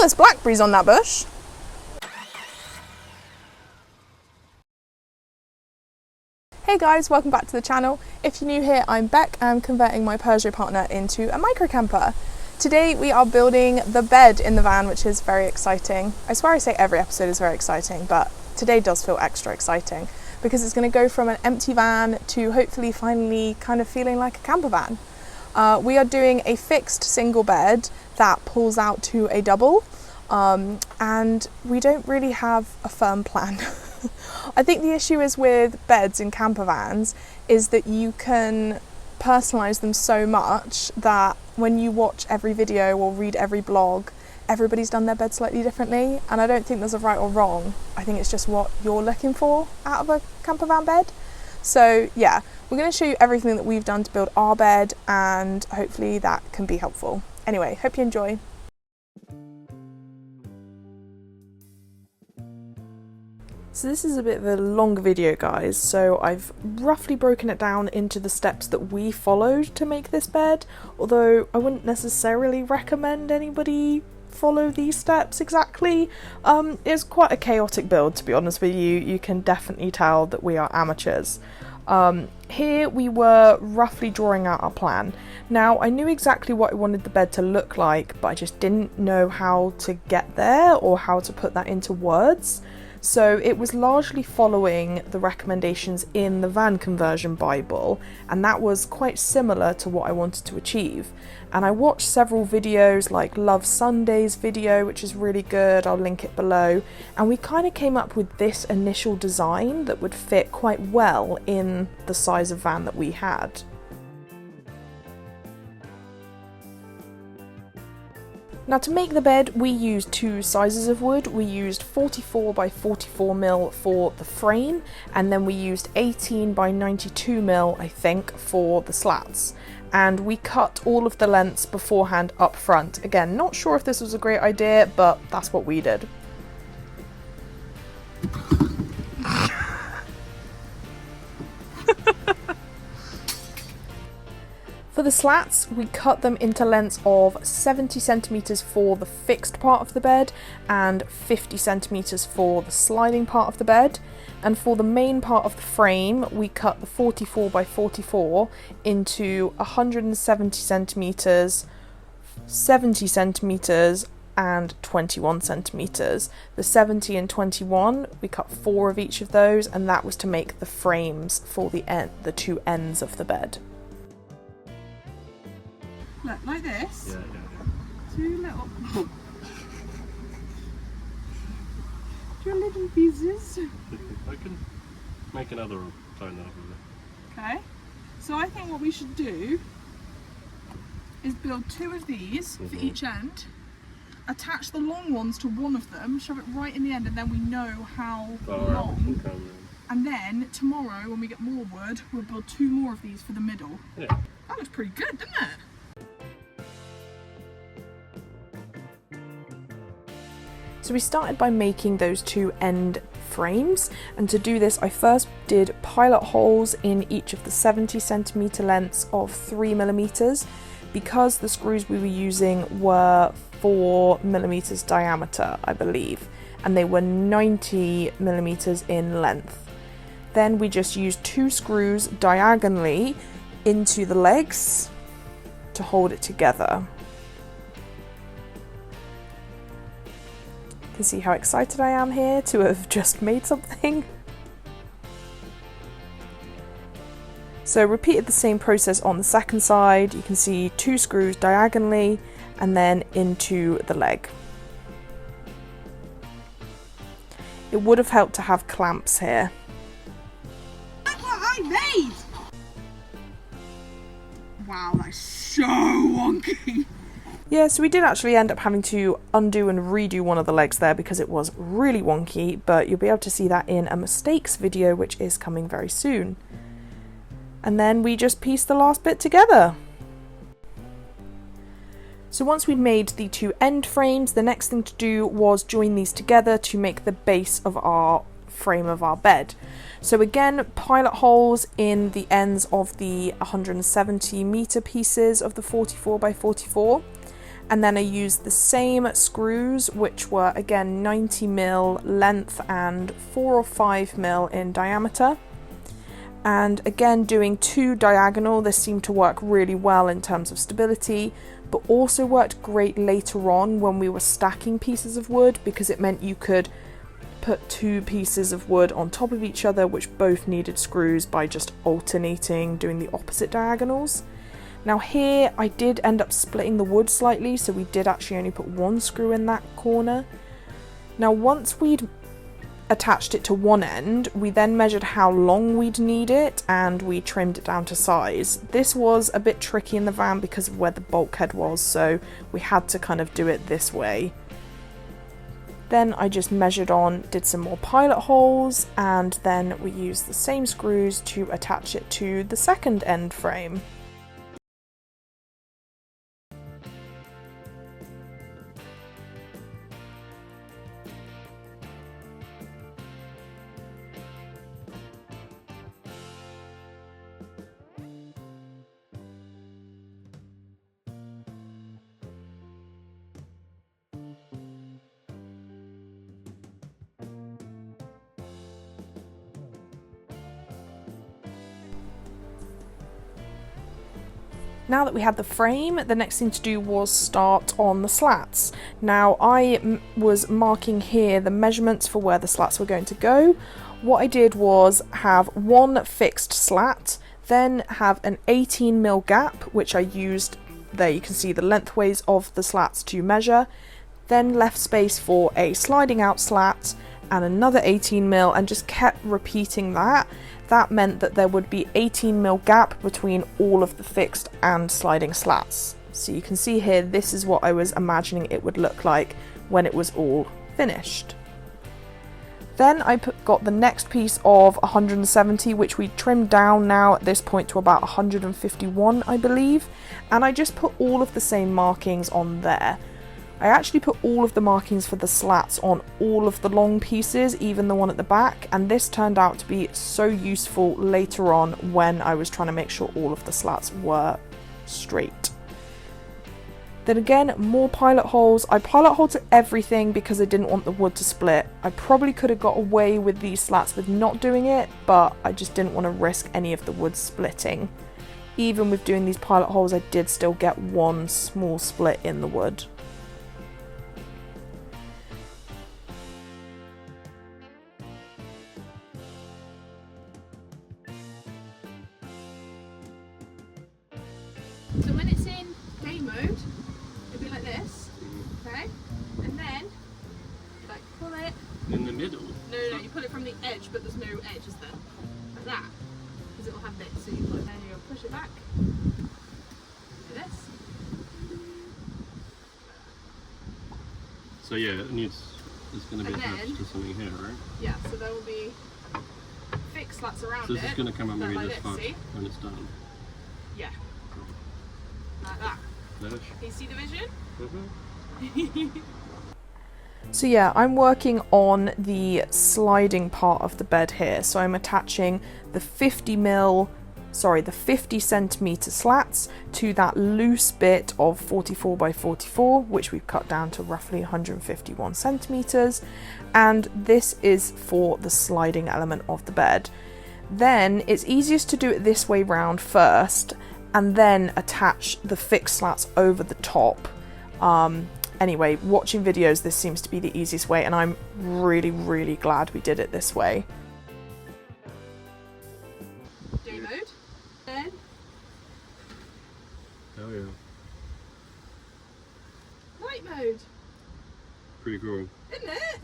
there's blackberries on that bush. Hey guys, welcome back to the channel. If you're new here, I'm Beck. I'm converting my Peugeot partner into a micro camper. Today we are building the bed in the van, which is very exciting. I swear I say every episode is very exciting, but today does feel extra exciting because it's going to go from an empty van to hopefully finally kind of feeling like a camper van. We are doing a fixed single bed that pulls out to a double, and we don't really have a firm plan. I think the issue is with beds in camper vans is that you can personalise them so much that when you watch every video or read every blog, everybody's done their bed slightly differently, and I don't think there's a right or wrong. I think it's just what you're looking for out of a camper van bed. So yeah, we're going to show you everything that we've done to build our bed, and hopefully that can be helpful. Anyway, hope you enjoy. So this is a bit of a long video, guys, so I've roughly broken it down into the steps that we followed to make this bed, although I wouldn't necessarily recommend anybody follow these steps exactly. It's quite a chaotic build, to be honest with you. You can definitely tell that we are amateurs. Here we were roughly drawing out our plan. Now, I knew exactly what I wanted the bed to look like, but I just didn't know how to get there or how to put that into words. So it was largely following the recommendations in the van conversion Bible, and that was quite similar to what I wanted to achieve. And I watched several videos like Love Sunday's video, which is really good, I'll link it below, and we kind of came up with this initial design that would fit quite well in the size of van that we had. Now, to make the bed, we used two sizes of wood. We used 44 by 44 mil for the frame, and then we used 18 by 92 mil, I think, for the slats. And we cut all of the lengths beforehand up front. Again, not sure if this was a great idea, but that's what we did. For the slats, we cut them into lengths of 70 centimeters for the fixed part of the bed and 50 centimeters for the sliding part of the bed. And for the main part of the frame, we cut the 44 by 44 into 170 centimeters, 70 centimeters, and 21 centimeters. The 70 and 21, we cut 4 of each of those, and that was to make the frames for the two ends of the bed. Look, like this. Yeah. Two little... Two little pieces. I can make another phone over Okay. So I think what we should do is build 2 of these for each end, attach the long ones to one of them, shove it right in the end, and then we know how long. And then tomorrow, when we get more wood, we'll build 2 more of these for the middle. Yeah. That looks pretty good, doesn't it? So we started by making those 2 end frames, and to do this I first did pilot holes in each of the 70 centimeter lengths of 3 millimeters, because the screws we were using were 4 millimeters diameter, I believe, and they were 90 millimeters in length. Then we just used 2 screws diagonally into the legs to hold it together. You can see how excited I am here to have just made something. So repeated the same process on the second side. You can see 2 screws diagonally and then into the leg. It would have helped to have clamps here. Look what I made! Wow, that's so wonky. Yeah, so we did actually end up having to undo and redo one of the legs there because it was really wonky, but you'll be able to see that in a mistakes video, which is coming very soon. And then we just pieced the last bit together. So once we'd made the 2 end frames, the next thing to do was join these together to make the base of our frame of our bed. So again, pilot holes in the ends of the 170 meter pieces of the 44 by 44. And then I used the same screws, which were again 90mm length and 4 or 5mm in diameter. And again, doing 2 diagonal, this seemed to work really well in terms of stability, but also worked great later on when we were stacking pieces of wood, because it meant you could put 2 pieces of wood on top of each other which both needed screws by just alternating, doing the opposite diagonals. Now here I did end up splitting the wood slightly, so we did actually only put 1 screw in that corner. Now once we'd attached it to one end, we then measured how long we'd need it and we trimmed it down to size. This was a bit tricky in the van because of where the bulkhead was, so we had to kind of do it this way. Then I just measured on, did some more pilot holes, and then we used the same screws to attach it to the second end frame. Now that we had the frame, the next thing to do was start on the slats. Now I was marking here the measurements for where the slats were going to go. What I did was have 1 fixed slat, then have an 18mm gap, which I used, there you can see the lengthways of the slats to measure, then left space for a sliding out slat and another 18mm, and just kept repeating that. That meant that there would be 18mm gap between all of the fixed and sliding slats. So you can see here, this is what I was imagining it would look like when it was all finished. Then I got the next piece of 170, which we trimmed down now at this point to about 151, I believe, and I just put all of the same markings on there. I actually put all of the markings for the slats on all of the long pieces, even the one at the back, and this turned out to be so useful later on when I was trying to make sure all of the slats were straight. Then again, more pilot holes. I pilot holed to everything because I didn't want the wood to split. I probably could have got away with these slats with not doing it, but I just didn't want to risk any of the wood splitting. Even with doing these pilot holes, I did still get 1 small split in the wood. So when it's in day mode, it'll be like this, okay? And then, like, pull it. In the middle? No, you pull it from the edge, but there's no edge, is there? Like that. Because it will have this. So you pull it down, you'll push it back. Like this. So yeah, it's going to be And attached then- to something here, right? Yeah, so there will be fixed slats around So it. this is going to come up maybe like this far see? when it's done. Yeah. Like that. There. Can you see the vision? Mm-hmm. So yeah, I'm working on the sliding part of the bed here. So I'm attaching the 50 centimeter slats to that loose bit of 44 by 44, which we've cut down to roughly 151 centimeters. And this is for the sliding element of the bed. Then it's easiest to do it this way round first, and then attach the fixed slats over the top. Anyway, watching videos, this seems to be the easiest way, and I'm really glad we did it this way. Day mode. Then Oh yeah. night mode. Pretty cool. Isn't it?